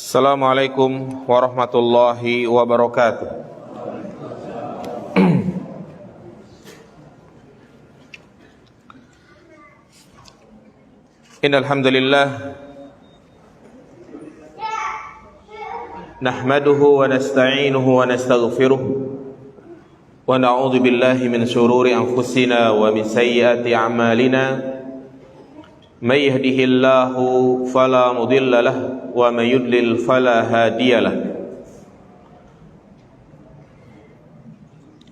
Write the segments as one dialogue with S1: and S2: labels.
S1: Assalamualaikum warahmatullahi wabarakatuh. Innal hamdalillah nahmaduhu wa nasta'inuhu wa nastaghfiruh wa na'udzu billahi min shururi anfusina wa min sayyiati a'malina. May yahdihillahu fala mudilla lahu wa may yudlil fala hadiya lahu.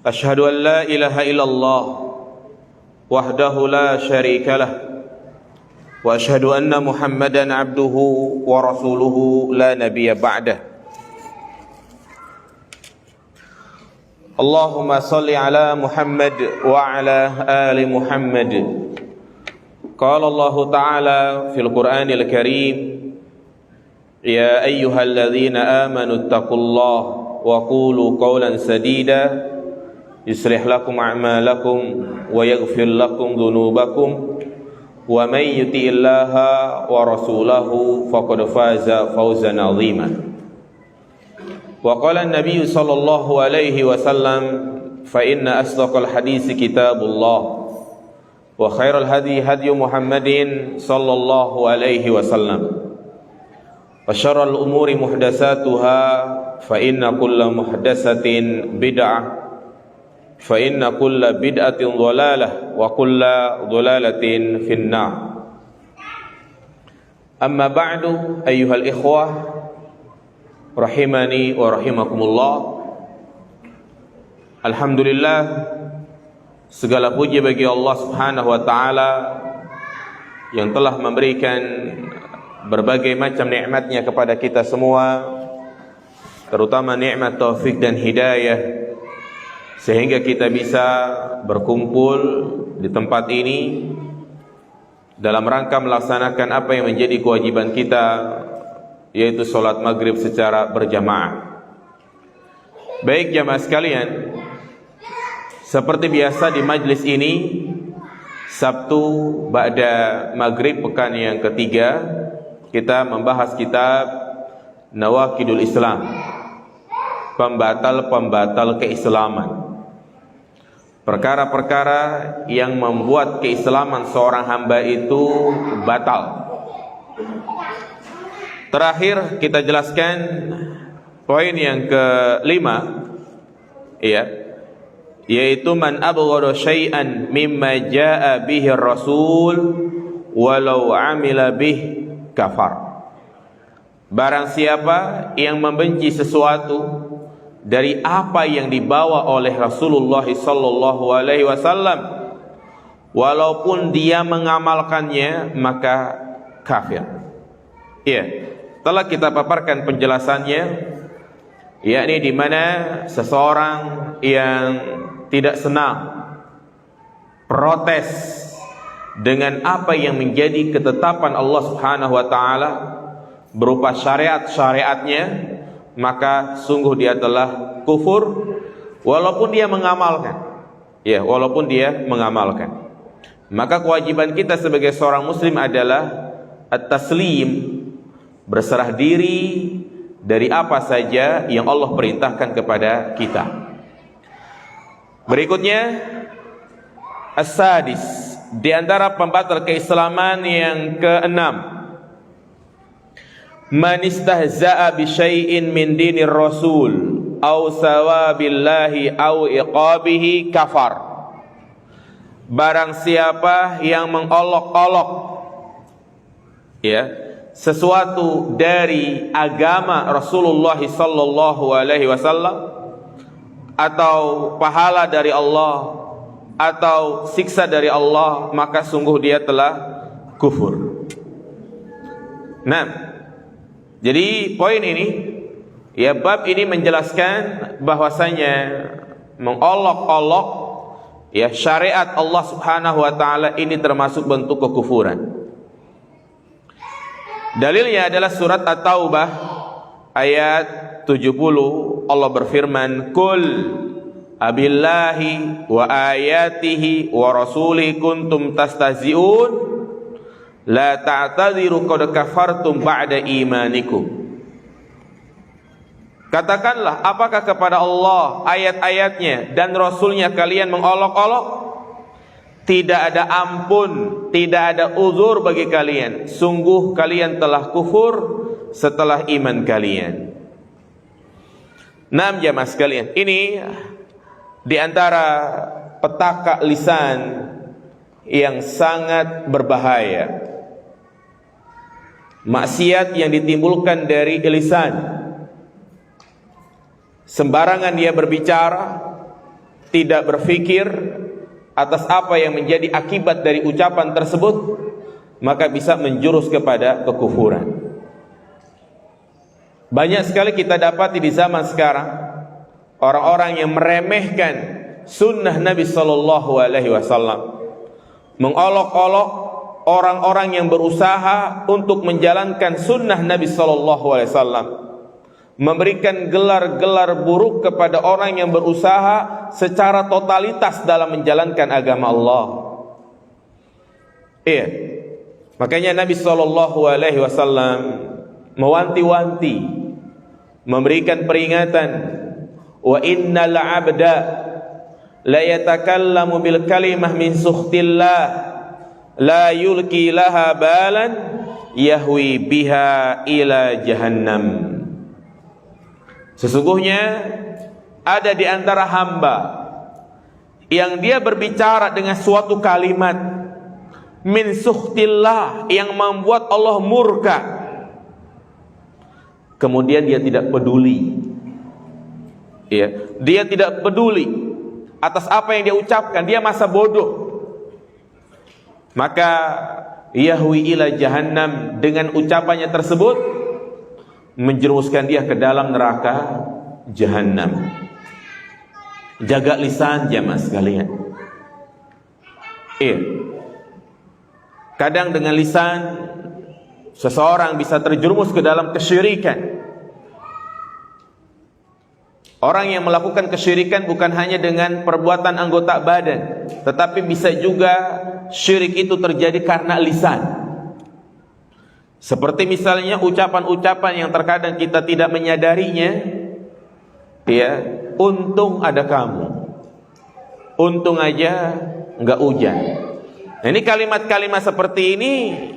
S1: Asyhadu an la ilaha illallah wahdahu la syarika lahu wa asyhadu anna Muhammadan abduhu wa rasuluhu la nabiyya ba'dah. Allahumma salli ala Muhammad wa ala ali Muhammad. Qala Allah Ta'ala fil Qur'anil Karim, ya ayyuhalladzina amanu ittaqullaha wa qulu qawlan sadida yuslih lakum a'malakum wa yaghfir lakum dhunubakum wa may yuti'illaha wa rasulahu faqad faza fawzan 'azima. Wa qala an-nabiy sallallahu alaihi wasallam, fa inna asdaqal hadits kitabullah wa khairal hadi hadi Muhammadin sallallahu alaihi wasallam wa syarrul umuri muhdatsatuha fa inna kulla muhdatsatin bid'ah fa inna kulla bid'atin dhalalah wa kulla dhalalatin finnar. Amma ba'du, ayyuhal ikhwah rahimani wa rahimakumullah. Alhamdulillah, segala puji bagi Allah Subhanahu wa taala yang telah memberikan berbagai macam nikmat-Nya kepada kita semua, terutama nikmat taufik dan hidayah, sehingga kita bisa berkumpul di tempat ini dalam rangka melaksanakan apa yang menjadi kewajiban kita, yaitu salat maghrib secara berjamaah. Baik jamaah sekalian, seperti biasa di majlis ini, Sabtu ba'da maghrib pekan yang ketiga, kita membahas kitab Nawaqidul Islam, pembatal-pembatal keislaman, perkara-perkara yang membuat keislaman seorang hamba itu batal. Terakhir kita jelaskan poin yang kelima, yaitu man abghada syai'an mimma jaa'a bihi ar-rasul walau 'amila bih kafar. Barang siapa yang membenci sesuatu dari apa yang dibawa oleh Rasulullah sallallahu alaihi wasallam, walaupun dia mengamalkannya, maka kafir. Telah kita paparkan penjelasannya, yakni di mana seseorang yang tidak senang, protes dengan apa yang menjadi ketetapan Allah Subhanahu wa taala berupa syariat-syariatnya, maka sungguh dia telah kufur walaupun dia mengamalkan. Walaupun dia mengamalkan. Maka kewajiban kita sebagai seorang muslim adalah at-taslim, berserah diri dari apa saja yang Allah perintahkan kepada kita. Berikutnya, as-sadis, di antara pembatal keislaman yang keenam, man istahza'a bi syai'in min dinir rasul aw sawabillahi aw iqabihi kafar. Barang siapa yang mengolok-olok sesuatu dari agama Rasulullah sallallahu alaihi wasallam, atau pahala dari Allah, atau siksa dari Allah, maka sungguh dia telah kufur. Nah, jadi poin ini, bab ini menjelaskan bahwasanya mengolok-olok syariat Allah Subhanahu wa taala ini termasuk bentuk kekufuran. Dalilnya adalah surat At-Taubah ayat 70. Allah berfirman, "Qul abillahi wa ayatihi wa rasulihi kuntum tastahzi'un la ta'tadiru qad kafartum ba'da imanikum." Katakanlah, apakah kepada Allah, ayat-ayatnya dan Rasulnya kalian mengolok-olok? Tidak ada ampun, tidak ada uzur bagi kalian. Sungguh kalian telah kufur setelah iman kalian. Naam jamaah sekalian, ini di antara petaka lisan yang sangat berbahaya. Maksiat yang ditimbulkan dari lisan. Sembarangan dia berbicara, tidak berfikir atas apa yang menjadi akibat dari ucapan tersebut, maka bisa menjurus kepada kekufuran. Banyak sekali kita dapati di zaman sekarang orang-orang yang meremehkan sunnah Nabi Sallallahu Alaihi Wasallam, mengolok-olok orang-orang yang berusaha untuk menjalankan sunnah Nabi Sallallahu Alaihi Wasallam, memberikan gelar-gelar buruk kepada orang yang berusaha secara totalitas dalam menjalankan agama Allah. Iya. Makanya Nabi Shallallahu Alaihi Wasallam mewanti-wanti, memberikan peringatan, wa innal abda la yatakallamu bil kalimah min sukhtillah la yulki laha balan yahwi biha ila jahannam. Sesungguhnya ada di antara hamba yang dia berbicara dengan suatu kalimat min sukhtillah yang membuat Allah murka, kemudian dia tidak peduli, ya, dia tidak peduli atas apa yang dia ucapkan, dia masa bodoh, maka yahwi ila jahannam, dengan ucapannya tersebut menjerumuskan dia ke dalam neraka jahannam. Jaga lisan jamaah sekalian. Iya. Kadang dengan lisan seseorang bisa terjerumus ke dalam kesyirikan. Orang yang melakukan kesyirikan bukan hanya dengan perbuatan anggota badan, tetapi bisa juga syirik itu terjadi karena lisan. Seperti misalnya ucapan-ucapan yang terkadang kita tidak menyadarinya, ya, untung ada kamu, untung aja nggak hujan. Nah, ini kalimat-kalimat seperti ini,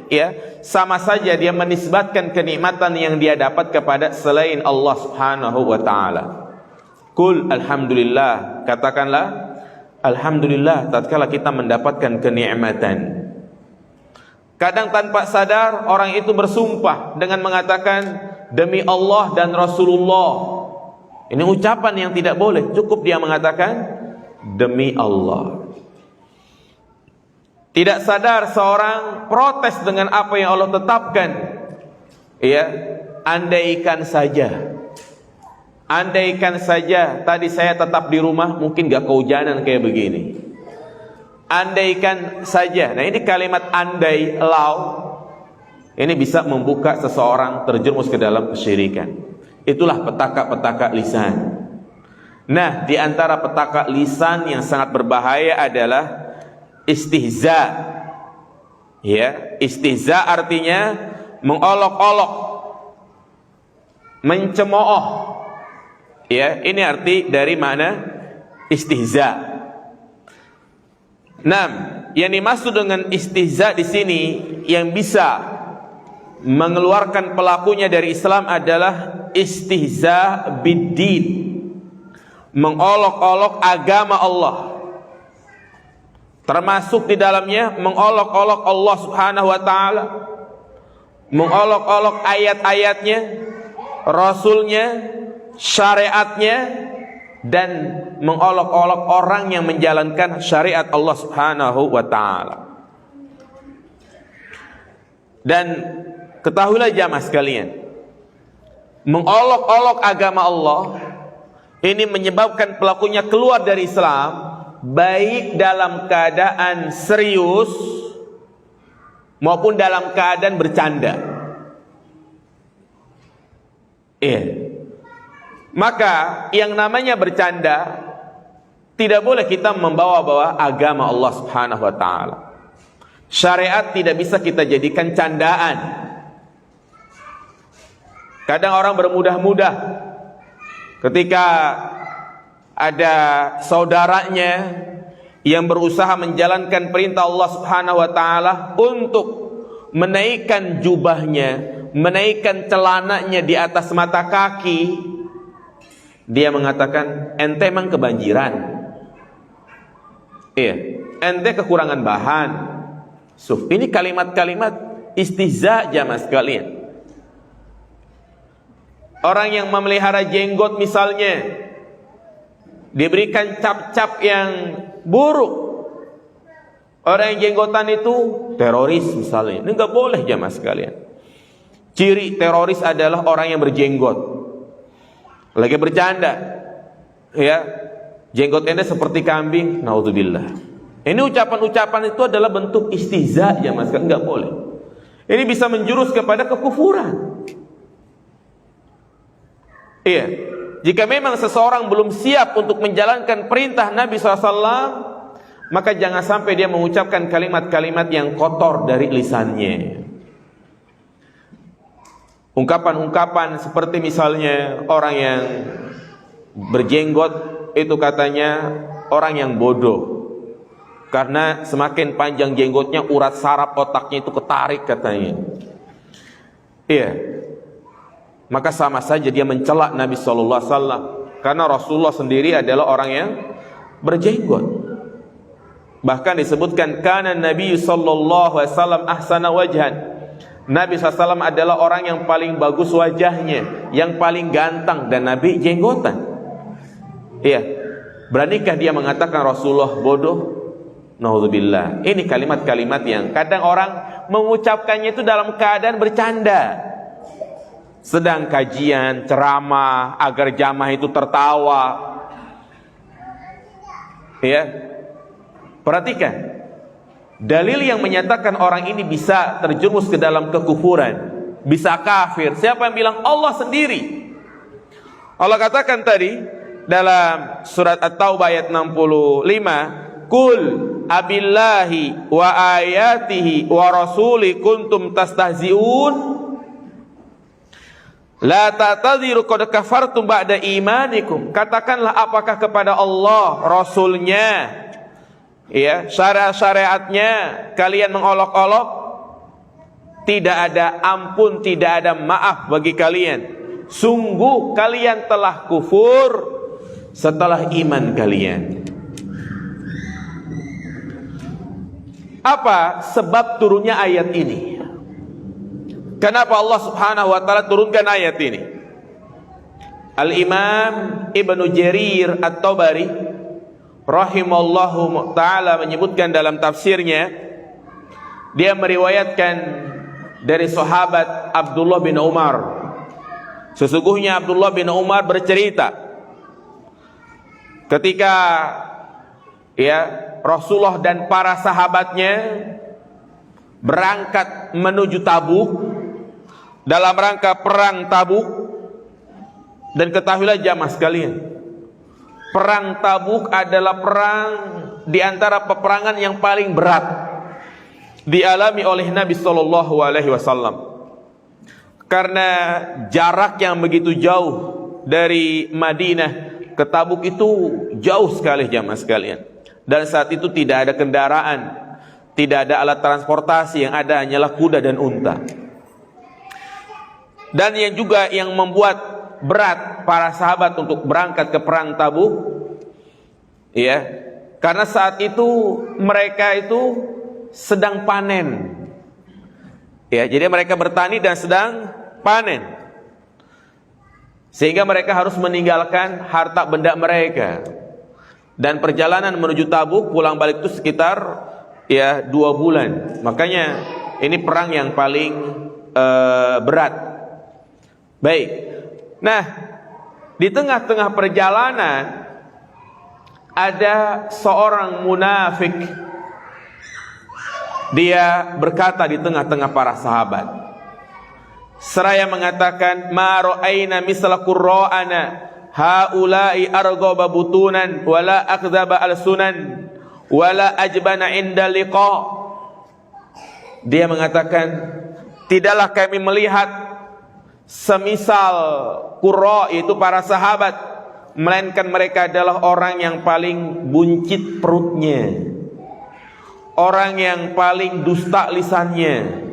S1: ya, sama saja dia menisbatkan kenikmatan yang dia dapat kepada selain Allah Subhanahu wa taala. Qul alhamdulillah, katakanlah alhamdulillah tatkala kita mendapatkan kenikmatan. Kadang tanpa sadar orang itu bersumpah dengan mengatakan demi Allah dan Rasulullah. Ini ucapan yang tidak boleh, cukup dia mengatakan demi Allah. Tidak sadar seorang protes dengan apa yang Allah tetapkan. Ya, andaikan saja tadi saya tetap di rumah, mungkin gak kehujanan kayak begini. Andaikan saja. Nah, ini kalimat andai, lau, ini bisa membuka seseorang terjerumus ke dalam kesyirikan. Itulah petaka-petaka lisan. Nah, di antara petaka lisan yang sangat berbahaya adalah istihza. Ya, istihza artinya mengolok-olok, mencemooh. Ya, ini arti dari makna istihza. Nah, yang dimaksud dengan istihza di sini yang bisa mengeluarkan pelakunya dari Islam adalah istihza biddin, mengolok-olok agama Allah, termasuk di dalamnya mengolok-olok Allah Subhanahu wa taala, mengolok-olok ayat-ayatnya, Rasulnya, syariatnya, dan mengolok-olok orang yang menjalankan syariat Allah Subhanahu wa taala. Dan ketahuilah jamaah sekalian, mengolok-olok agama Allah ini menyebabkan pelakunya keluar dari Islam, baik dalam keadaan serius maupun dalam keadaan bercanda. Maka yang namanya bercanda, tidak boleh kita membawa-bawa agama Allah Subhanahu wa taala. Syariat tidak bisa kita jadikan candaan. Kadang orang bermudah-mudah Ketika ada saudaranya yang berusaha menjalankan perintah Allah Subhanahu wa taala untuk menaikkan jubahnya, menaikkan celananya di atas mata kaki, dia mengatakan, ente emang kebanjiran. Iya, ente kekurangan bahan. Ini kalimat-kalimat istihza jamaah sekalian. Orang yang memelihara jenggot misalnya diberikan cap-cap yang buruk. Orang yang jenggotan itu teroris misalnya. Ini enggak boleh jamaah sekalian. Ciri teroris adalah orang yang berjenggot. Lagi bercanda. Ya, jenggot ente seperti kambing, naudzubillah. Ini ucapan-ucapan itu adalah bentuk istihza jamaah sekalian, enggak boleh. Ini bisa menjurus kepada kekufuran. Iya. Jika memang seseorang belum siap untuk menjalankan perintah Nabi SAW, maka jangan sampai dia mengucapkan kalimat-kalimat yang kotor dari lisannya. Ungkapan-ungkapan seperti misalnya orang yang berjenggot itu katanya orang yang bodoh. Karena semakin panjang jenggotnya, urat saraf otaknya itu ketarik katanya. Iya. Maka sama saja dia mencela Nabi SAW. Karena Rasulullah sendiri adalah orang yang berjenggot. Bahkan disebutkan kana Nabi SAW ahsana wajhan. Nabi SAW adalah orang yang paling bagus wajahnya, yang paling ganteng, dan Nabi jenggotan. Iya. Beranikah dia mengatakan Rasulullah bodoh? Naudzubillah. Ini kalimat-kalimat yang kadang orang mengucapkannya itu dalam keadaan bercanda. Sedang kajian, ceramah agar jamaah itu tertawa. Ya. Perhatikan. Dalil yang menyatakan orang ini bisa terjerumus ke dalam kekufuran, bisa kafir. Siapa yang bilang? Allah sendiri. Allah katakan tadi dalam surat At-Taubah ayat 65, Qul abillahi wa ayatihi wa rasuli kuntum tastahzi'un la ta'tadiru qad kafartum ba'da imanikum. Katakanlah, apakah kepada Allah, Rasulnya, ya, syariat-syariatnya kalian mengolok-olok? Tidak ada ampun, tidak ada maaf bagi kalian. Sungguh kalian telah kufur setelah iman kalian. Apa sebab turunnya ayat ini? Kenapa Allah Subhanahu wa taala turunkan ayat ini? Al-Imam Ibnu Jarir At-Tabari rahimallahu taala menyebutkan dalam tafsirnya, dia meriwayatkan dari sahabat Abdullah bin Umar. Sesungguhnya Abdullah bin Umar bercerita ketika Rasulullah dan para sahabatnya berangkat menuju Tabuk dalam rangka perang Tabuk. Dan ketahuilah jamaah sekalian, perang Tabuk adalah perang di antara peperangan yang paling berat dialami oleh Nabi SAW. Karena jarak yang begitu jauh dari Madinah ke Tabuk itu jauh sekali jamaah sekalian. Dan saat itu tidak ada kendaraan, tidak ada alat transportasi, yang ada hanyalah kuda dan unta. Dan yang juga yang membuat berat para sahabat untuk berangkat ke perang Tabuk, ya, karena saat itu mereka itu sedang panen. Ya, jadi mereka bertani dan sedang panen. Sehingga mereka harus meninggalkan harta benda mereka. Dan perjalanan menuju Tabuk pulang balik itu sekitar 2 bulan. Makanya ini perang yang paling berat. Baik. Nah, di tengah-tengah perjalanan ada seorang munafik. Dia berkata di tengah-tengah para sahabat, seraya mengatakan, ma ra'aina misla qurra'ana haula'i arghaba butunan wala akdzaba alsunan wala ajbana inda liqa. Dia mengatakan, tidaklah kami melihat semisal qurra, itu para sahabat, melainkan mereka adalah orang yang paling buncit perutnya, orang yang paling dusta lisannya,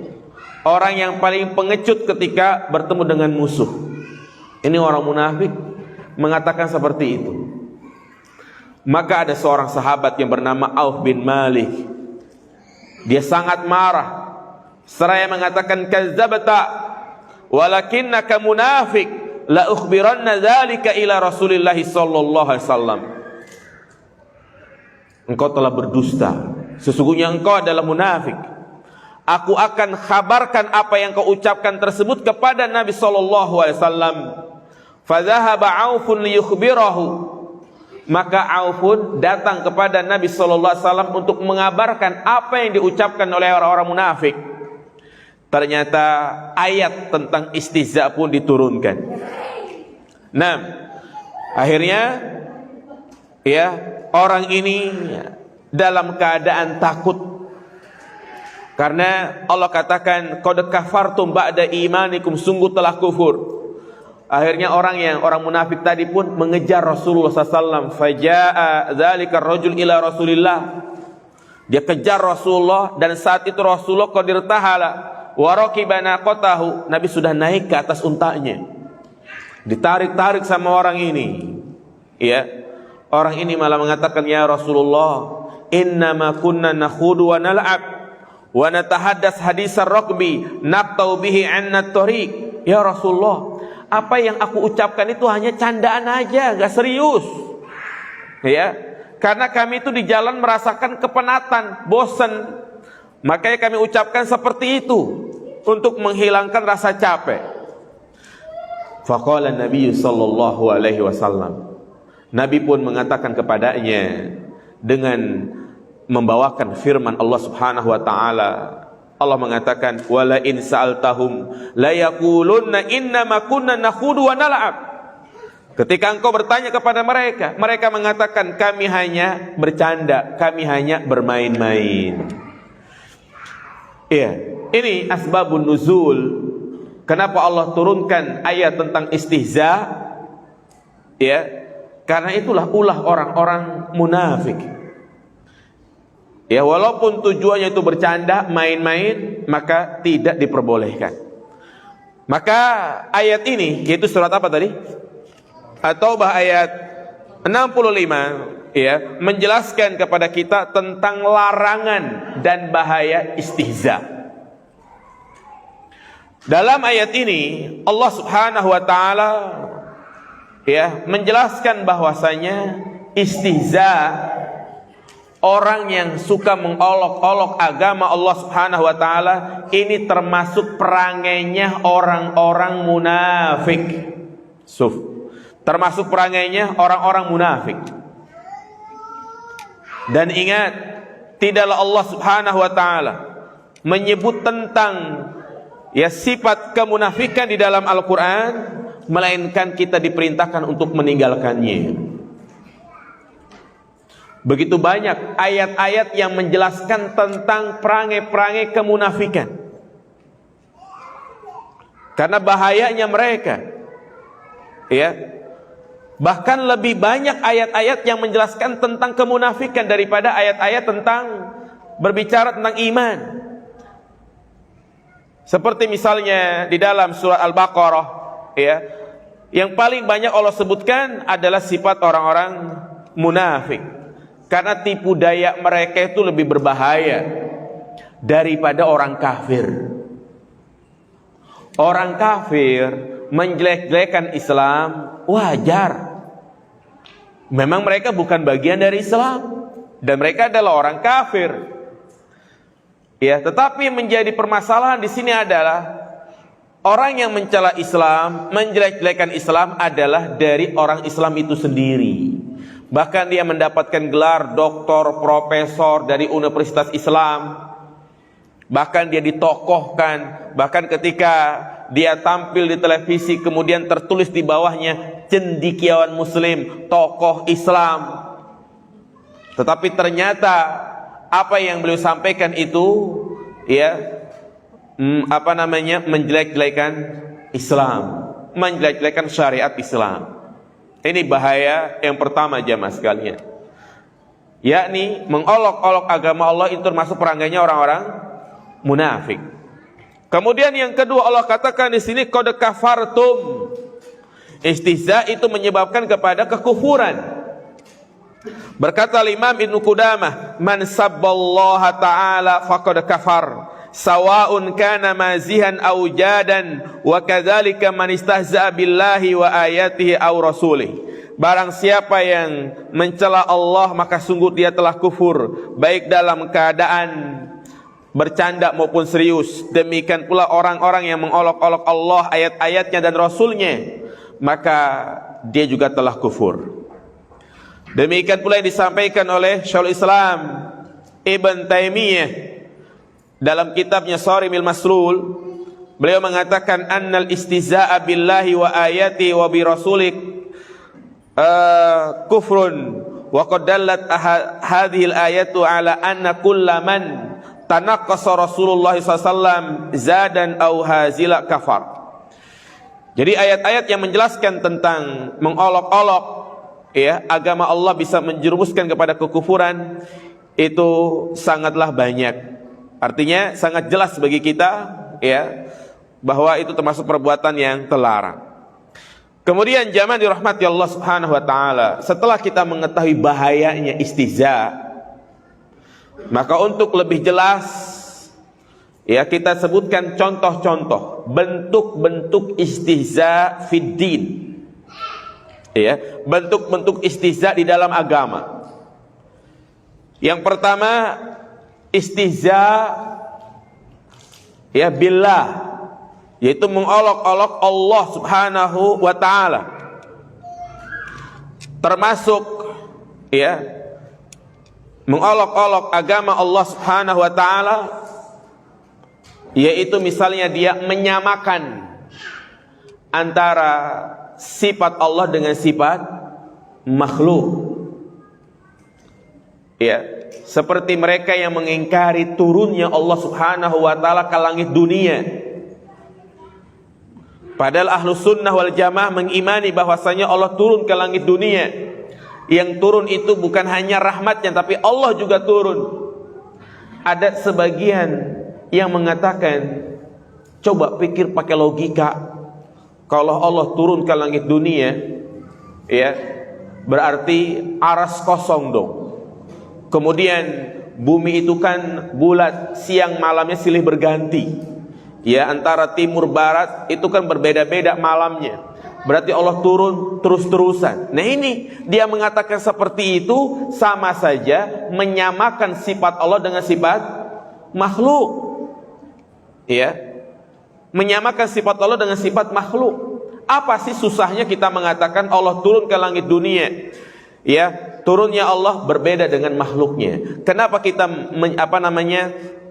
S1: orang yang paling pengecut ketika bertemu dengan musuh. Ini orang munafik mengatakan seperti itu. Maka ada seorang sahabat yang bernama Auf bin Malik. Dia sangat marah seraya mengatakan, kadzabta walakinnaka munafik, la ukhbiranna dzalika ila Rasulillah sallallahu alaihi wasallam. Engkau telah berdusta, sesungguhnya engkau adalah munafik. Aku akan kabarkan apa yang kau ucapkan tersebut kepada Nabi sallallahu alaihi wasallam. Fadzahaba Aufun liyukhbirahu. Maka Aufun datang kepada Nabi sallallahu alaihi wasallam untuk mengabarkan apa yang diucapkan oleh orang-orang munafik. Ternyata ayat tentang istihza pun diturunkan. Nah, akhirnya ya, orang ini dalam keadaan takut, karena Allah katakan qad kafartum ba'da imanikum, sungguh telah kufur. Akhirnya orang munafik tadi pun mengejar Rasulullah SAW. Faja'a dzalika ar-rajul ila Rasulillah. Dia kejar Rasulullah, dan saat itu Rasulullah qad irtahala wa raqiba naqatahu. Nabi sudah naik ke atas untanya. Ditarik-tarik sama orang ini. Ya. Orang ini malah mengatakan, ya Rasulullah, innama kunna nakhudu wa nal'ab wa natahaddas hadisar raqbi naqtau bihi 'anna at-tariq. Ya Rasulullah, apa yang aku ucapkan itu hanya candaan aja, gak serius. Ya, karena kami itu di jalan merasakan kepenatan, bosan. Makanya kami ucapkan seperti itu untuk menghilangkan rasa capek. Faqala Nabi sallallahu alaihi wasallam. Nabi pun mengatakan kepadanya dengan membawakan firman Allah Subhanahu wa taala. Allah mengatakan, wala in sa'altahum la yaqulunna innama kunna nakhudu wa nal'ab. Ketika engkau bertanya kepada mereka, mereka mengatakan kami hanya bercanda, kami hanya bermain-main. Iya, ini asbabun nuzul. Kenapa Allah turunkan ayat tentang istihza? Ya, karena itulah ulah orang-orang munafik. Ya, walaupun tujuannya itu bercanda, main-main, maka tidak diperbolehkan. Maka ayat ini, yaitu surat apa tadi? At-Taubah ayat 65, ya, menjelaskan kepada kita tentang larangan dan bahaya istihza. Dalam ayat ini Allah Subhanahu wa taala ya menjelaskan bahwasanya istihza, orang yang suka mengolok-olok agama Allah Subhanahu wa taala, ini termasuk perangainya orang-orang munafik. Termasuk perangainya orang-orang munafik. Dan ingat, tidaklah Allah Subhanahu wa taala menyebut tentang ya sifat kemunafikan di dalam Al-Qur'an, melainkan kita diperintahkan untuk meninggalkannya. Begitu banyak ayat-ayat yang menjelaskan tentang perangai-perangai kemunafikan. Karena bahayanya mereka. Ya. Bahkan lebih banyak ayat-ayat yang menjelaskan tentang kemunafikan daripada ayat-ayat tentang berbicara tentang iman. Seperti misalnya di dalam surat Al-Baqarah, ya. Yang paling banyak Allah sebutkan adalah sifat orang-orang munafik. Karena tipu daya mereka itu lebih berbahaya daripada orang kafir. Orang kafir menjelek-jelekan Islam wajar. Memang mereka bukan bagian dari Islam dan mereka adalah orang kafir. Ya, tetapi menjadi permasalahan di sini adalah orang yang mencela Islam, menjelek-jelekan Islam adalah dari orang Islam itu sendiri. Bahkan dia mendapatkan gelar doktor, profesor dari Universitas Islam. Bahkan dia ditokohkan. Bahkan ketika dia tampil di televisi, kemudian tertulis di bawahnya cendekiawan Muslim, tokoh Islam. Tetapi ternyata apa yang beliau sampaikan itu, ya, menjelek-jelekan Islam, menjelek-jelekan syariat Islam. Ini bahaya yang pertama jamaah sekalian, yakni mengolok-olok agama Allah. Itu termasuk perangainya orang-orang munafik. Kemudian yang kedua, Allah katakan di sini qad kafartum. Istihza itu menyebabkan kepada kekufuran. Berkata Imam Ibnu Qudamah, man sabballaha ta'ala faqad kafar, sawa'un kana mazihan aw jadan, wa kadzalika man istahza'a billahi wa ayatihi aw rasulih. Barang siapa yang mencela Allah maka sungguh dia telah kufur, baik dalam keadaan bercanda maupun serius. Demikian pula orang-orang yang mengolok-olok Allah, ayat-ayatnya dan Rasulnya, maka dia juga telah kufur. Demikian pula yang disampaikan oleh Syekhul Islam Ibn Taimiyah dalam kitabnya Sharimil Maslul. Beliau mengatakan annal istihza'a billahi wa ayati wa bi rasulik kufrun, wa qad dallat hadhil ayatu ala anna kullaman tanaqqasa Rasulullah SAW zadan aw hazila kafar. Jadi ayat-ayat yang menjelaskan tentang mengolok-olok agama Allah bisa menjerumuskan kepada kekufuran itu sangatlah banyak. Artinya sangat jelas bagi kita bahwa itu termasuk perbuatan yang terlarang. Kemudian jamaah dirahmati Allah Subhanahu wa taala, setelah kita mengetahui bahayanya istihza, maka untuk lebih jelas kita sebutkan contoh-contoh bentuk-bentuk istihza fid din. Bentuk-bentuk istihza di dalam agama. Yang pertama, istihza billah, yaitu mengolok-olok Allah Subhanahu wa taala. Termasuk mengolok-olok agama Allah Subhanahu wa taala, yaitu misalnya dia menyamakan antara sifat Allah dengan sifat makhluk. Seperti mereka yang mengingkari turunnya Allah Subhanahu wa taala ke langit dunia. Padahal Ahlus Sunnah wal Jamaah mengimani bahwasanya Allah turun ke langit dunia. Yang turun itu bukan hanya rahmatnya, tapi Allah juga turun. Ada sebagian yang mengatakan, coba pikir pakai logika, kalau Allah turun ke langit dunia, berarti aras kosong dong. Kemudian bumi itu kan bulat, siang malamnya silih berganti. Antara timur barat itu kan berbeda-beda malamnya. Berarti Allah turun terus-terusan. Nah ini dia mengatakan seperti itu, sama saja menyamakan sifat Allah dengan sifat makhluk. Menyamakan sifat Allah dengan sifat makhluk. Apa sih susahnya kita mengatakan Allah turun ke langit dunia? Turunnya Allah berbeda dengan makhluknya. Kenapa kita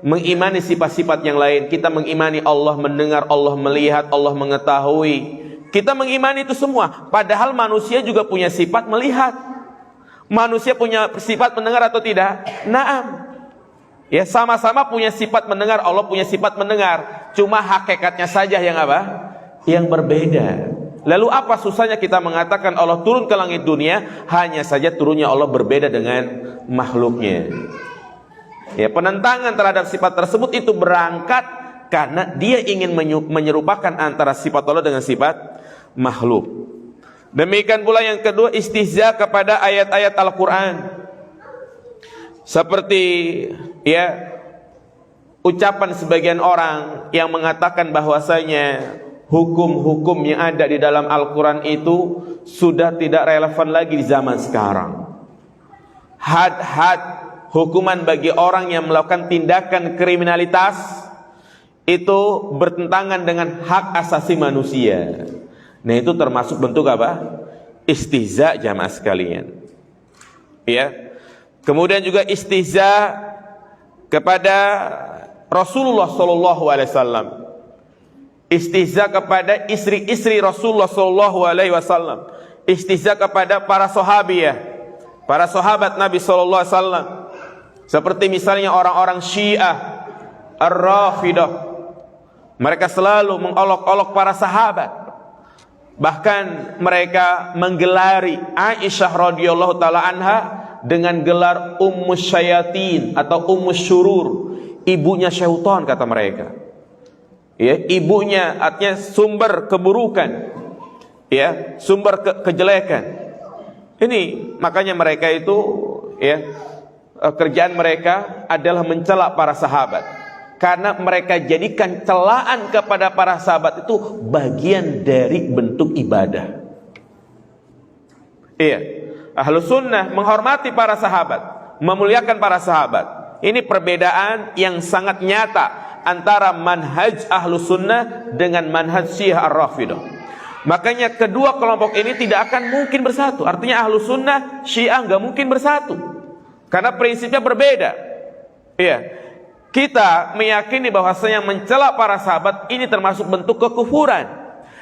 S1: mengimani sifat-sifat yang lain? Kita mengimani Allah mendengar, Allah melihat, Allah mengetahui. Kita mengimani itu semua. Padahal manusia juga punya sifat melihat. Manusia punya sifat mendengar atau tidak? Naam. Sama-sama punya sifat mendengar. Allah punya sifat mendengar. Cuma hakikatnya saja yang apa? Yang berbeda. Lalu apa susahnya kita mengatakan Allah turun ke langit dunia? Hanya saja turunnya Allah berbeda dengan makhluknya. Penentangan terhadap sifat tersebut itu berangkat karena dia ingin menyerupakan antara sifat Allah dengan sifat makhluk. Demikian pula yang kedua, istihza kepada ayat-ayat Al-Quran. Seperti ucapan sebagian orang yang mengatakan bahwasanya hukum-hukum yang ada di dalam Al-Quran itu sudah tidak relevan lagi di zaman sekarang. Had-had hukuman bagi orang yang melakukan tindakan kriminalitas itu bertentangan dengan hak asasi manusia. Nah itu termasuk bentuk apa? Istihza jamaah sekalian. Kemudian juga istihza kepada Rasulullah SAW. Istihza kepada istri-istri Rasulullah SAW. Istihza kepada para sahabiah, para sahabat Nabi SAW. Seperti misalnya orang-orang Syiah, Ar-Rafidah, Mereka selalu mengolok-olok para sahabat. Bahkan mereka menggelari Aisyah radhiyallahu taala anha dengan gelar Ummus Syayatin atau Ummus Syurur, ibunya syaitan kata mereka. Ya, ibunya artinya sumber keburukan, ya, sumber kejelekan. Ini makanya mereka itu, ya, kerjaan mereka adalah mencela para sahabat, karena mereka jadikan celaan kepada para sahabat itu bagian dari bentuk ibadah. Iya, Ahlus Sunnah menghormati para sahabat, memuliakan para sahabat. Ini perbedaan yang sangat nyata antara manhaj Ahlus Sunnah dengan manhaj Syiah Ar-Rafidah. Makanya kedua kelompok ini tidak akan mungkin bersatu. Artinya Ahlus Sunnah, Syiah nggak mungkin bersatu, karena prinsipnya berbeda. Iya, kita meyakini bahwasanya mencela para sahabat ini termasuk bentuk kekufuran,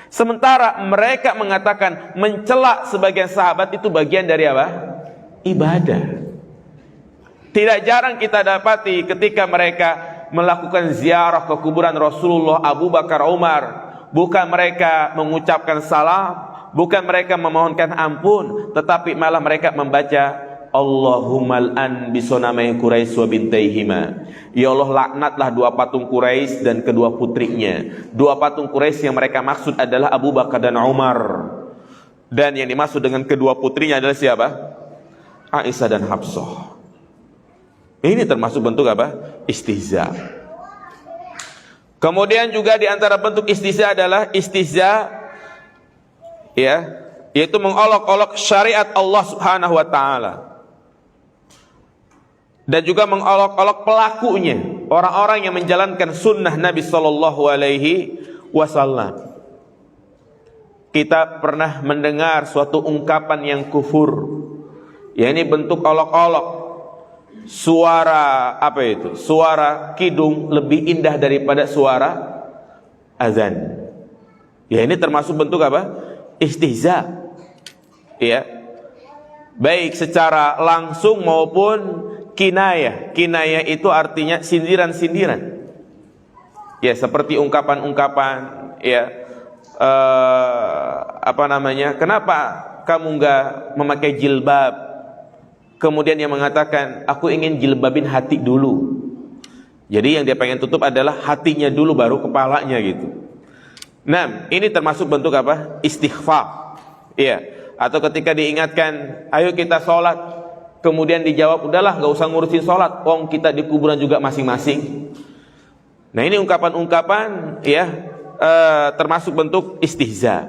S1: sementara mereka mengatakan mencela sebagian sahabat itu bagian dari apa? Ibadah. Tidak jarang kita dapati ketika mereka melakukan ziarah ke kuburan Rasulullah, Abu Bakar, Umar, bukan mereka mengucapkan salam, bukan mereka memohonkan ampun, tetapi malah mereka membaca Allahumma al'an bisonamai Quraisy wa bintaihima. Ya Allah, laknatlah dua patung Quraisy dan kedua putrinya. Dua patung Quraisy yang mereka maksud adalah Abu Bakar dan Umar, dan yang dimaksud dengan kedua putrinya adalah siapa? Aisyah dan Hafsah. Ini termasuk bentuk apa? Istihza. Kemudian juga di antara bentuk istihza adalah istihza, ya, yaitu mengolok-olok syariat Allah Subhanahu wa taala. Dan juga mengolok-olok pelakunya, orang-orang yang menjalankan sunnah Nabi sallallahu alaihi wasallam. Kita pernah mendengar suatu ungkapan yang kufur, ya, ini bentuk olok-olok. Suara apa itu? Suara kidung lebih indah daripada suara azan. Ya, ini termasuk bentuk apa? Istihza. Ya. Baik secara langsung maupun kinayah. Kinayah itu artinya sindiran-sindiran. Ya, seperti ungkapan-ungkapan, ya, apa namanya? Kenapa kamu enggak memakai jilbab? Kemudian dia mengatakan, aku ingin jilbabin hati dulu. Jadi yang dia pengen tutup adalah hatinya dulu, baru kepalanya gitu. Nah, ini termasuk bentuk apa? Istighfar. Iya. Atau ketika diingatkan, ayo kita sholat, kemudian dijawab, udahlah gak usah ngurusin sholat, wong kita di kuburan juga masing-masing. Nah, ini ungkapan-ungkapan, ya, termasuk bentuk istihza.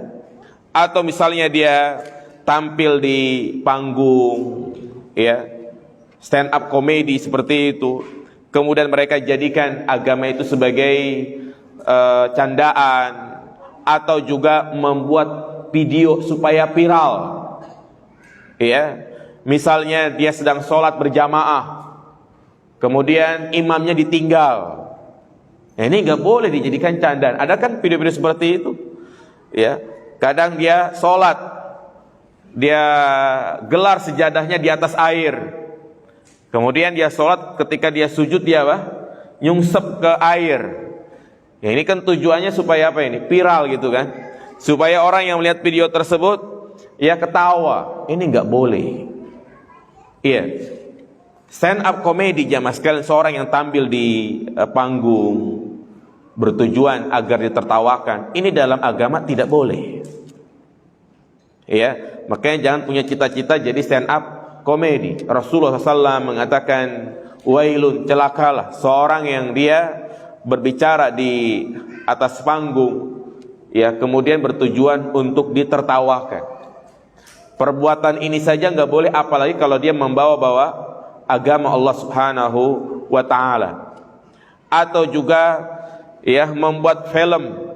S1: Atau misalnya dia tampil di panggung, ya, stand up comedy seperti itu, kemudian mereka jadikan agama itu sebagai candaan, atau juga membuat video supaya viral, ya, misalnya dia sedang sholat berjamaah, kemudian imamnya ditinggal. Nah, ini nggak boleh dijadikan candaan. Ada kan video-video seperti itu, ya, kadang dia sholat, dia gelar sejadahnya di atas air, kemudian dia sholat, ketika dia sujud dia apa? Nyungsep ke air. Ya, ini kan tujuannya supaya apa ini? Viral gitu kan? Supaya orang yang melihat video tersebut ya ketawa. Ini nggak boleh. Iya. Stand up comedy jamaah sekalian, seorang yang tampil di panggung bertujuan agar ditertawakan, ini dalam agama tidak boleh. Ya, makanya jangan punya cita-cita jadi stand up komedi. Rasulullah SAW mengatakan, wailun, celakalah seorang yang dia berbicara di atas panggung, ya, kemudian bertujuan untuk ditertawakan. Perbuatan ini saja nggak boleh, apalagi kalau dia membawa-bawa agama Allah Subhanahu wa taala. Atau juga, ya, membuat film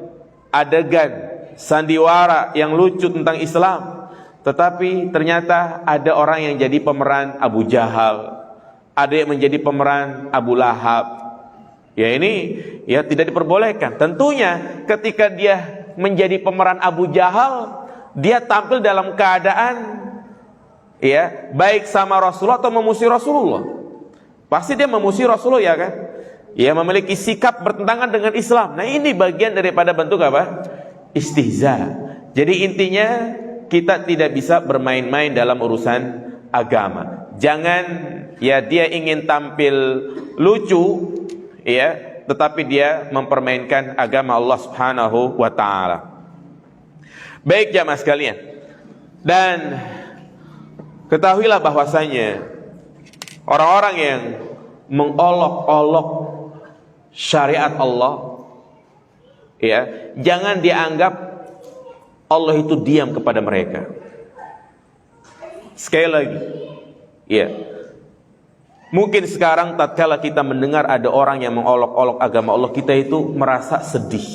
S1: adegan sandiwara yang lucu tentang Islam, tetapi ternyata ada orang yang jadi pemeran Abu Jahal, ada yang menjadi pemeran Abu Lahab. Ya, ini ya tidak diperbolehkan. Tentunya ketika dia menjadi pemeran Abu Jahal, dia tampil dalam keadaan, ya, baik sama Rasulullah atau memusuhi Rasulullah. Pasti dia memusuhi Rasulullah, ya kan? Ya, memiliki sikap bertentangan dengan Islam. Nah, ini bagian daripada bentuk apa? Istihza. Jadi intinya kita tidak bisa bermain-main dalam urusan agama. Jangan ya dia ingin tampil lucu ya, tetapi dia mempermainkan agama Allah Subhanahu wa taala. Baik jamaah sekalian. Dan ketahuilah bahwasanya orang-orang yang mengolok-olok syariat Allah, ya, jangan dianggap Allah itu diam kepada mereka. Sekali lagi, ya, mungkin sekarang tatkala kita mendengar ada orang yang mengolok-olok agama Allah, kita itu merasa sedih,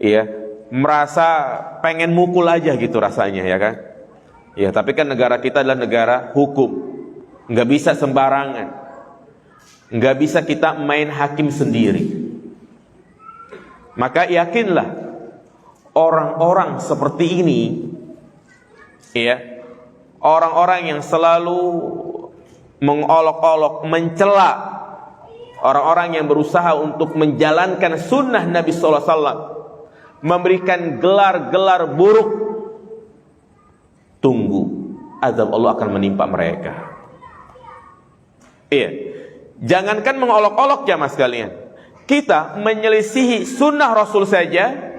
S1: ya, merasa pengen mukul aja gitu rasanya, ya kan? Ya, tapi kan negara kita adalah negara hukum, nggak bisa sembarangan, nggak bisa kita main hakim sendiri. Maka yakinlah orang-orang seperti ini, ya, orang-orang yang selalu mengolok-olok, mencela orang-orang yang berusaha untuk menjalankan sunnah Nabi SAW, memberikan gelar-gelar buruk, tunggu azab Allah akan menimpa mereka. Iya, jangankan mengolok-olok jamaah sekalian, kita menyelisihi sunnah Rasul saja,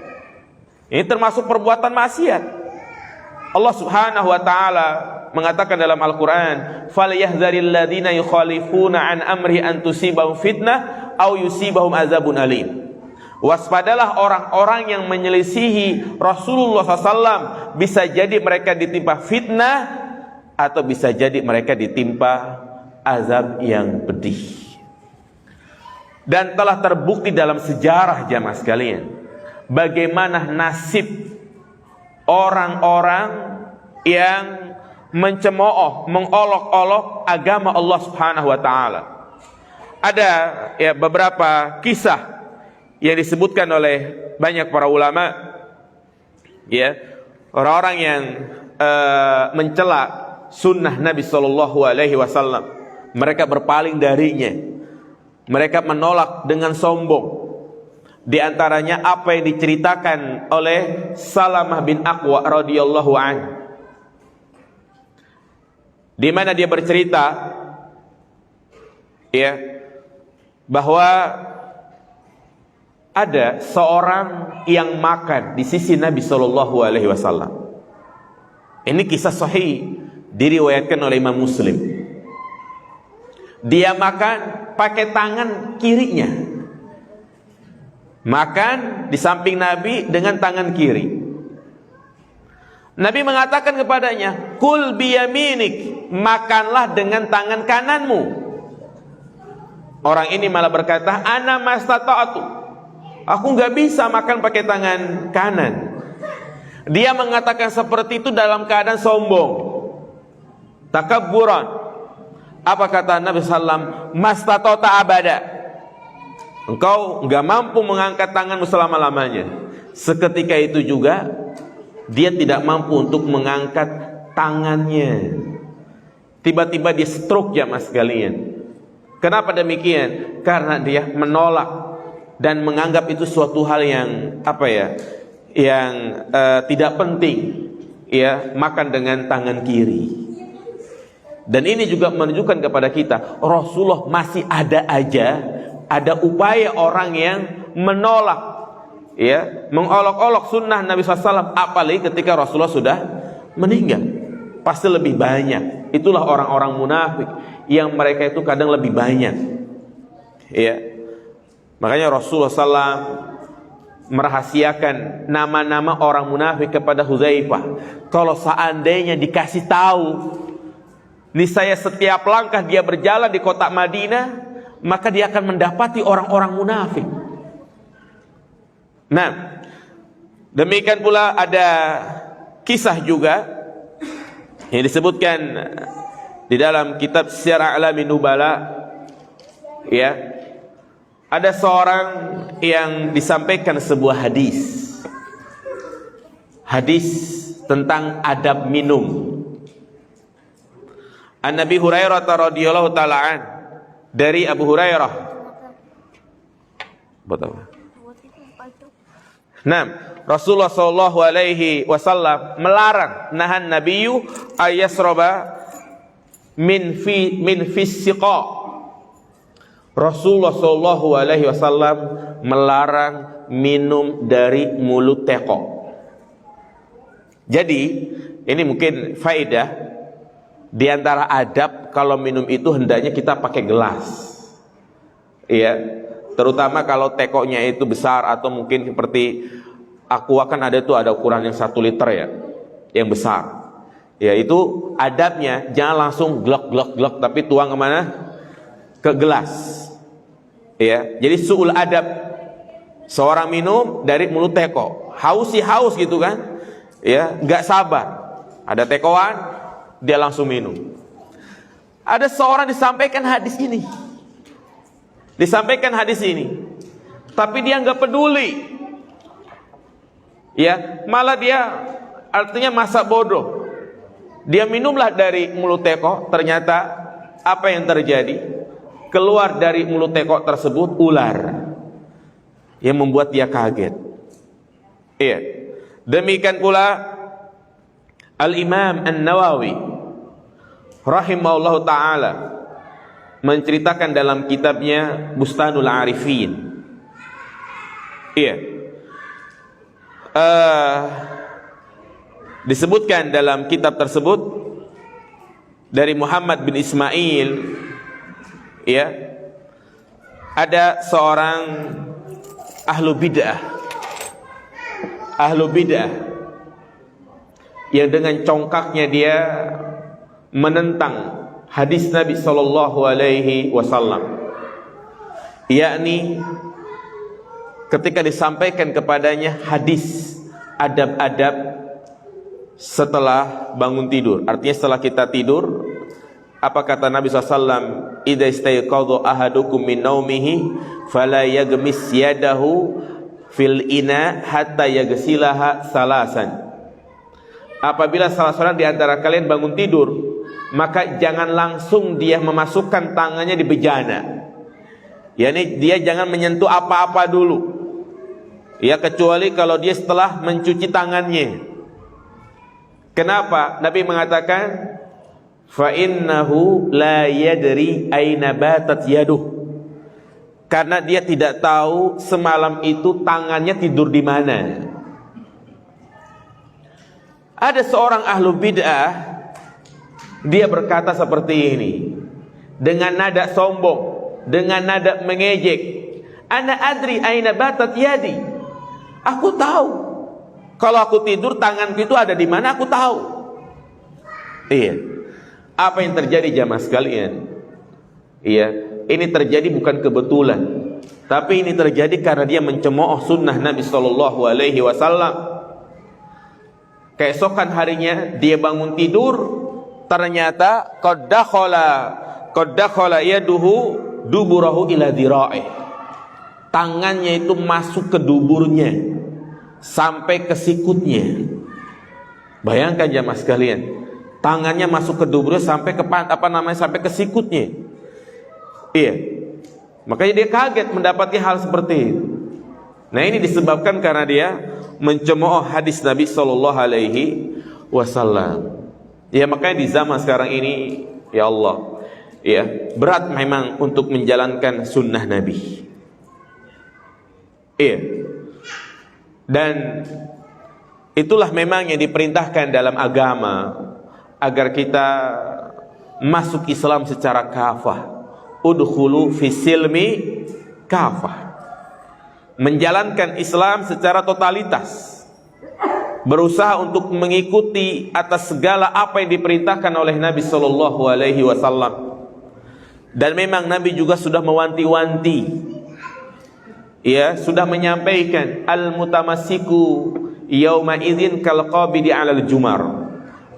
S1: ini termasuk perbuatan maksiat. Allah Subhanahu wa taala mengatakan dalam Al-Qur'an, "Falyahdzaril ladzina yukhalifuna an amri an tusibahum fitnah aw yusibahum azabun alim." Waspadalah orang-orang yang menyelisihi Rasulullah SAW, bisa jadi mereka ditimpa fitnah atau bisa jadi mereka ditimpa azab yang pedih. Dan telah terbukti dalam sejarah jamaah sekalian, bagaimana nasib orang-orang yang mencemooh, mengolok-olok agama Allah Subhanahu wa taala. Ada ya beberapa kisah yang disebutkan oleh banyak para ulama, ya, orang-orang yang mencela sunnah Nabi Shallallahu Alaihi Wasallam, mereka berpaling darinya, mereka menolak dengan sombong. Di antaranya apa yang diceritakan oleh Salamah bin Aqwa radhiyallahu anhu, di mana dia bercerita, ya, bahwa ada seorang yang makan di sisi Nabi Shallallahu Alaihi Wasallam. Ini kisah sahih, diriwayatkan oleh Imam Muslim. Dia makan pakai tangan kirinya, makan di samping Nabi dengan tangan kiri. Nabi mengatakan kepadanya, "Kul biyaminik," makanlah dengan tangan kananmu. Orang ini malah berkata, "Ana mastata'tu," aku nggak bisa makan pakai tangan kanan. Dia mengatakan seperti itu dalam keadaan sombong, takabburan. Apa kata Nabi Sallam? Mastatota abada, engkau nggak mampu mengangkat tanganmu selama-lamanya. Seketika itu juga dia tidak mampu untuk mengangkat tangannya. Tiba-tiba dia stroke jamaah sekalian. Kenapa demikian? Karena dia menolak dan menganggap itu suatu hal yang apa ya, yang tidak penting, ya, makan dengan tangan kiri. Dan ini juga menunjukkan kepada kita, Rasulullah masih ada aja, ada upaya orang yang menolak, ya, mengolok-olok sunnah Nabi SAW, apalagi ketika Rasulullah sudah meninggal. Pasti lebih banyak. Itulah orang-orang munafik yang mereka itu kadang lebih banyak, ya. Makanya Rasulullah SAW merahasiakan nama-nama orang munafik kepada Hudzaifah. Kalau seandainya dikasih tahu, niscaya setiap langkah dia berjalan di kota Madinah, maka dia akan mendapati orang-orang munafik. Nah, demikian pula ada kisah juga yang disebutkan di dalam kitab Syiar A'lamin Nubala, ya. Ada seorang yang disampaikan sebuah hadis tentang adab minum. An Nabi Hurairah radhiyallahu ta'ala an, dari Abu Hurairah Buat apa? Nah, Rasulullah sallallahu alaihi wasallam melarang, nahan nabiyyu ayasroba min fisiqa. Rasulullah sallallahu alaihi wasallam melarang minum dari mulut teko. Jadi, ini mungkin faedah di antara adab kalau minum itu hendaknya kita pakai gelas. Iya, terutama kalau tekonya itu besar atau mungkin seperti aqua kan ada ukuran yang 1 liter ya, yang besar. Ya, itu adabnya jangan langsung glok tapi tuang kemana? Ke gelas. Ya, jadi su'ul adab seorang minum dari mulut teko, haus gitu kan, ya nggak sabar, ada tekoan dia langsung minum. Ada seorang disampaikan hadis ini, tapi dia nggak peduli, ya malah dia artinya masa bodoh, dia minumlah dari mulut teko. Ternyata apa yang terjadi? Keluar dari mulut teko tersebut ular yang membuat dia kaget. Iya. Demikian pula Al-Imam An-Nawawi rahimahullahu ta'ala menceritakan dalam kitabnya Bustanul Arifin. Iya. Disebutkan dalam kitab tersebut dari Muhammad bin Ismail, ya, ada seorang ahlu bid'ah yang dengan congkaknya dia menentang hadis Nabi sallallahu alaihi wasallam, yakni ketika disampaikan kepadanya hadis adab-adab setelah bangun tidur. Artinya setelah kita tidur, apa kata Nabi SAW? Idza istayqadha ahadukum min naumihi fala yaghmis yadahu fil ina hatta yaghsilaha salasan. Apabila salah seorang di antara kalian bangun tidur, maka jangan langsung dia memasukkan tangannya di bejana. Yani dia jangan menyentuh apa-apa dulu. Ya, kecuali kalau dia setelah mencuci tangannya. Kenapa? Nabi mengatakan fa innahu la yadri aina batat yaduh, karena dia tidak tahu semalam itu tangannya tidur di mana. Ada seorang ahlu bid'ah, dia berkata seperti ini dengan nada sombong, dengan nada mengejek, ana adri aina batat yadi, aku tahu kalau aku tidur tanganku itu ada di mana, aku tahu. Iya. Apa yang terjadi jamaah sekalian? Iya, ini terjadi bukan kebetulan, tapi ini terjadi karena dia mencemooh sunnah Nabi sallallahu alaihi wasallam. Keesokan harinya dia bangun tidur, ternyata qad dakhala yaduhu duburahu ila dhira'i. Tangannya itu masuk ke duburnya sampai ke sikutnya. Bayangkan jamaah sekalian, tangannya masuk ke duburnya sampai ke sampai ke sikutnya. Iya. Makanya dia kaget mendapati hal seperti itu. Nah, ini disebabkan karena dia mencemooh hadis Nabi sallallahu alaihi wasallam. Ya, makanya di zaman sekarang ini, ya Allah, ya, berat memang untuk menjalankan sunnah Nabi. Iya. Dan itulah memang yang diperintahkan dalam agama, agar kita masuk Islam secara kafah. Udkhulu fisilmi kafah. Menjalankan Islam secara totalitas, berusaha untuk mengikuti atas segala apa yang diperintahkan oleh Nabi sallallahu alaihi wasallam. Dan memang Nabi juga sudah mewanti-wanti, ya, sudah menyampaikan al-mutamassiku yauma idzin kal qabidi 'alal jumar.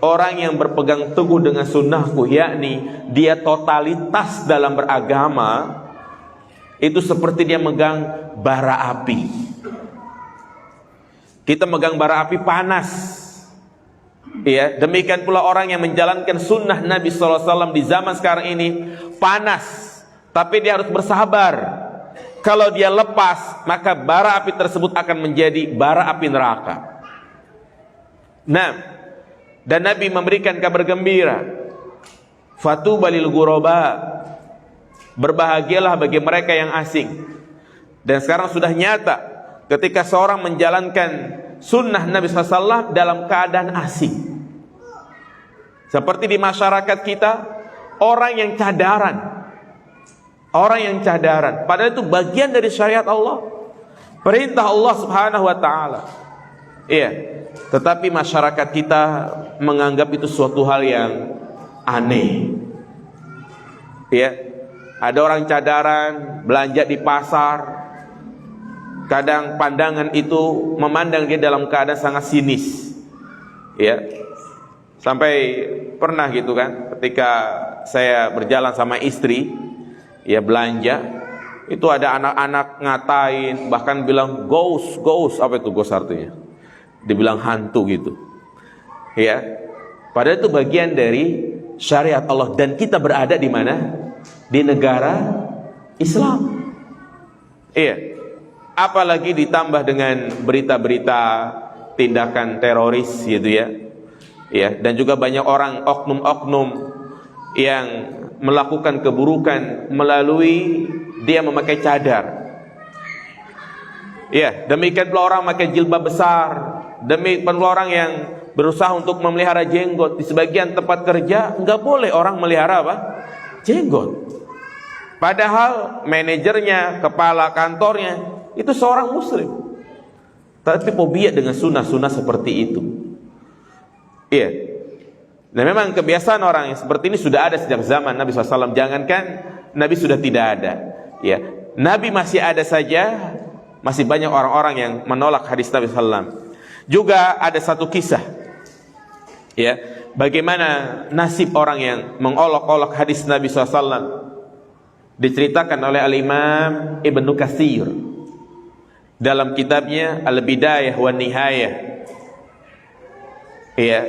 S1: Orang yang berpegang teguh dengan sunnahku, yakni dia totalitas dalam beragama, itu seperti dia megang bara api. Kita megang bara api panas, ya. Demikian pula orang yang menjalankan sunnah Nabi SAW di zaman sekarang ini panas, tapi dia harus bersabar, Kalau dia lepas, maka bara api tersebut akan menjadi bara api neraka. Nah, dan Nabi memberikan kabar gembira, fatuba lil ghuraba, berbahagialah bagi mereka yang asing. Dan sekarang sudah nyata ketika seorang menjalankan sunnah Nabi SAW dalam keadaan asing. Seperti di masyarakat kita, orang yang cadaran, padahal itu bagian dari syariat Allah, perintah Allah Subhanahu wa taala. Iya, tetapi masyarakat kita menganggap itu suatu hal yang aneh. Iya, ada orang cadaran belanja di pasar, kadang pandangan itu memandang dia dalam keadaan sangat sinis. Ya, sampai pernah gitu kan, ketika saya berjalan sama istri, ya belanja, itu ada anak-anak ngatain, bahkan bilang ghost, apa itu ghost artinya? Dibilang hantu gitu. Ya, padahal itu bagian dari syariat Allah, dan kita berada di mana? Di negara Islam. Iya. Apalagi ditambah dengan berita-berita tindakan teroris gitu ya. Ya, dan juga banyak orang oknum-oknum yang melakukan keburukan melalui dia memakai cadar. Ya, demikian pula orang memakai jilbab besar, demikian pula orang yang berusaha untuk memelihara jenggot. Di sebagian tempat kerja nggak boleh orang melihara apa? Jenggot. Padahal manajernya, kepala kantornya itu seorang muslim, tapi fobia dengan sunnah-sunnah seperti itu. Iya. Dan memang kebiasaan orang yang seperti ini sudah ada sejak zaman Nabi SAW. Jangankan Nabi sudah tidak ada, ya, Nabi masih ada saja, masih banyak orang-orang yang menolak hadis Nabi SAW. Juga ada satu kisah, ya, bagaimana nasib orang yang mengolok-olok hadis Nabi SAW. Diceritakan oleh Al-Imam Ibnu Katsir dalam kitabnya Al-Bidayah wa Nihayah. Ya,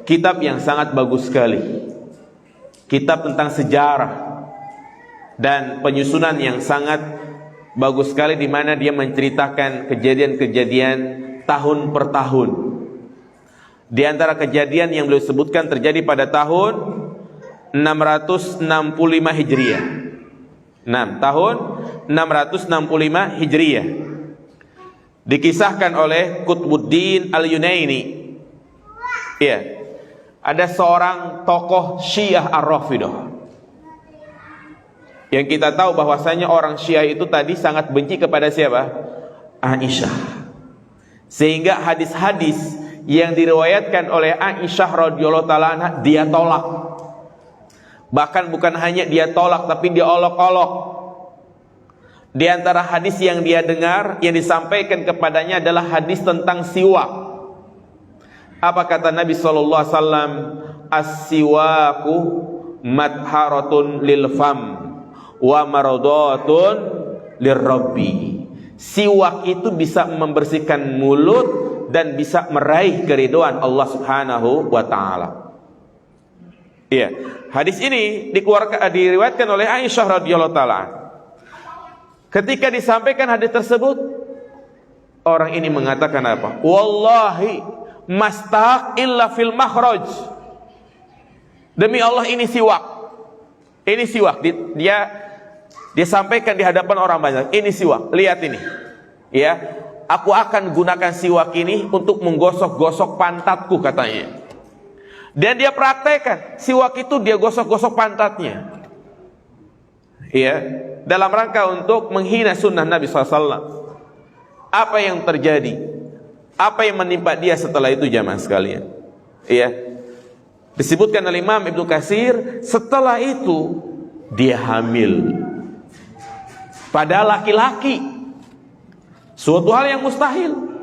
S1: kitab yang sangat bagus sekali. Kitab tentang sejarah dan penyusunan yang sangat bagus sekali, di mana dia menceritakan kejadian-kejadian tahun per tahun. Di antara kejadian yang beliau sebutkan terjadi pada tahun 665 Hijriah. Tahun 665 Hijriah. Dikisahkan oleh Qutbuddin Al-Yunaini. Iya, ada seorang tokoh Syiah Ar-Rafidah, yang kita tahu bahwasanya orang Syiah itu tadi sangat benci kepada siapa? Aisyah. Sehingga hadis-hadis yang diriwayatkan oleh Aisyah radhiyallahu taala anha dia tolak. Bahkan bukan hanya dia tolak, tapi dia olok-olok. Di antara hadis yang dia dengar, yang disampaikan kepadanya adalah hadis tentang siwak. Apa kata Nabi SAW? As-siwaku madharatun lil fam wa maradatun lirrabbi. Siwak itu bisa membersihkan mulut dan bisa meraih keridhaan Allah Subhanahu wa taala. Iya, hadis ini diriwayatkan oleh Aisyah radhiyallahu taala. Ketika disampaikan hadis tersebut, orang ini mengatakan apa? Wallahi mastaq illa fil makhraj. Demi Allah ini siwak. Ini siwak. Dia sampaikan di hadapan orang banyak. Ini siwak. Lihat ini. Ya, aku akan gunakan siwak ini untuk menggosok-gosok pantatku, katanya. Dan dia praktekkan siwak itu, dia gosok-gosok pantatnya, ya, dalam rangka untuk menghina sunnah Nabi SAW. Apa yang terjadi? Apa yang menimpa dia setelah itu, jamaah sekalian? Ya, disebutkan oleh Imam Ibnu Katsir, setelah itu dia hamil. Padahal laki-laki, suatu hal yang mustahil.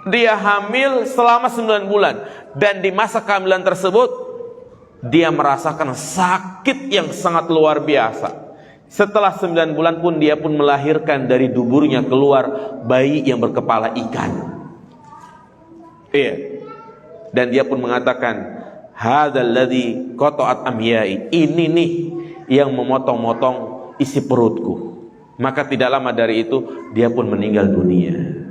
S1: Dia hamil selama 9 bulan. Dan di masa kehamilan tersebut dia merasakan sakit yang sangat luar biasa. Setelah 9 bulan pun dia pun melahirkan, dari duburnya keluar bayi yang berkepala ikan. Iya. Dan dia pun mengatakan, hadzal ladzi qata'at amyai. Ini nih yang memotong-motong isi perutku. Maka tidak lama dari itu dia pun meninggal dunia.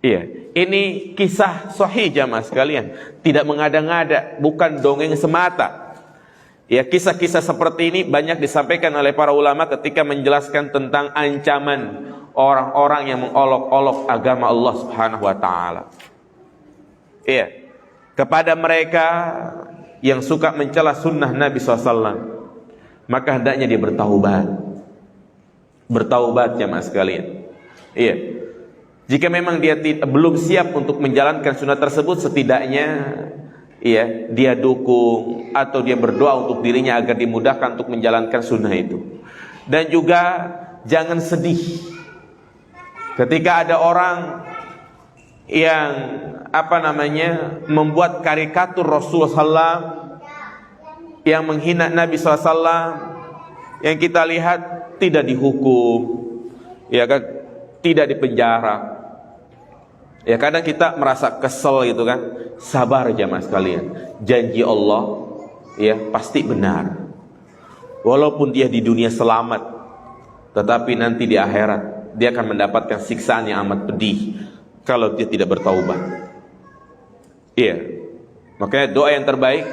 S1: Iya, ini kisah sahih jamaah sekalian, tidak mengada-ngada, bukan dongeng semata. Ya, kisah-kisah seperti ini banyak disampaikan oleh para ulama ketika menjelaskan tentang ancaman orang-orang yang mengolok-olok agama Allah Subhanahu wa taala. Iya, kepada mereka yang suka mencela sunnah Nabi SAW, maka hendaknya dia bertaubat jamaah sekalian. Iya, jika memang dia belum siap untuk menjalankan sunnah tersebut, setidaknya iya, dia dukung atau dia berdoa untuk dirinya agar dimudahkan untuk menjalankan sunnah itu. Dan juga jangan sedih ketika ada orang yang membuat karikatur Rasulullah SAW, yang menghina Nabi SAW, yang kita lihat tidak dihukum, ya kan, tidak dipenjara. Ya, kadang kita merasa kesel gitu kan. Sabar jamaah sekalian, janji Allah ya pasti benar. Walaupun dia di dunia selamat, tetapi nanti di akhirat dia akan mendapatkan siksaan yang amat pedih kalau dia tidak bertaubat. Iya, makanya doa yang terbaik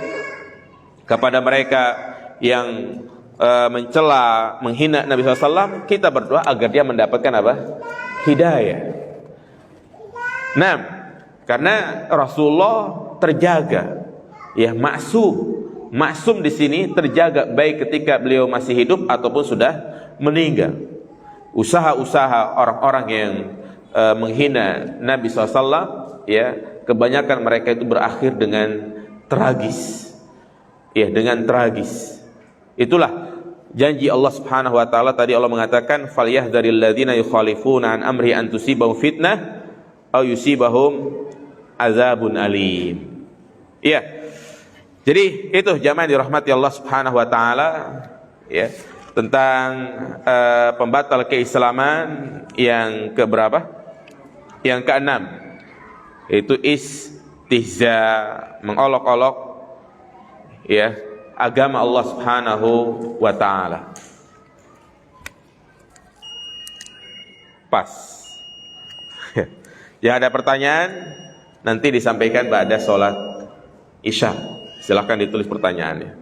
S1: kepada mereka yang mencela, menghina Nabi SAW, kita berdoa agar dia mendapatkan apa? Hidayah. Nah, karena Rasulullah terjaga, ya, maksum di sini terjaga baik ketika beliau masih hidup ataupun sudah meninggal. Usaha-usaha orang-orang yang menghina Nabi SAW, ya, kebanyakan mereka itu berakhir dengan tragis, ya, dengan tragis. Itulah janji Allah Subhanahu wa taala. Tadi Allah mengatakan, "Falyahdharil ladzina yukhalifuna an amri an tusibahum fitnah aw yusibahum azabun alim." Iya. Jadi itu jamaah dirahmati Allah Subhanahu wa taala, ya, tentang pembatal keislaman yang keberapa? Yang keenam, itu istihza, mengolok-olok, ya, agama Allah Subhanahu wa taala. Pas. Yang ada pertanyaan nanti disampaikan pada sholat Isya. Silahkan ditulis pertanyaannya.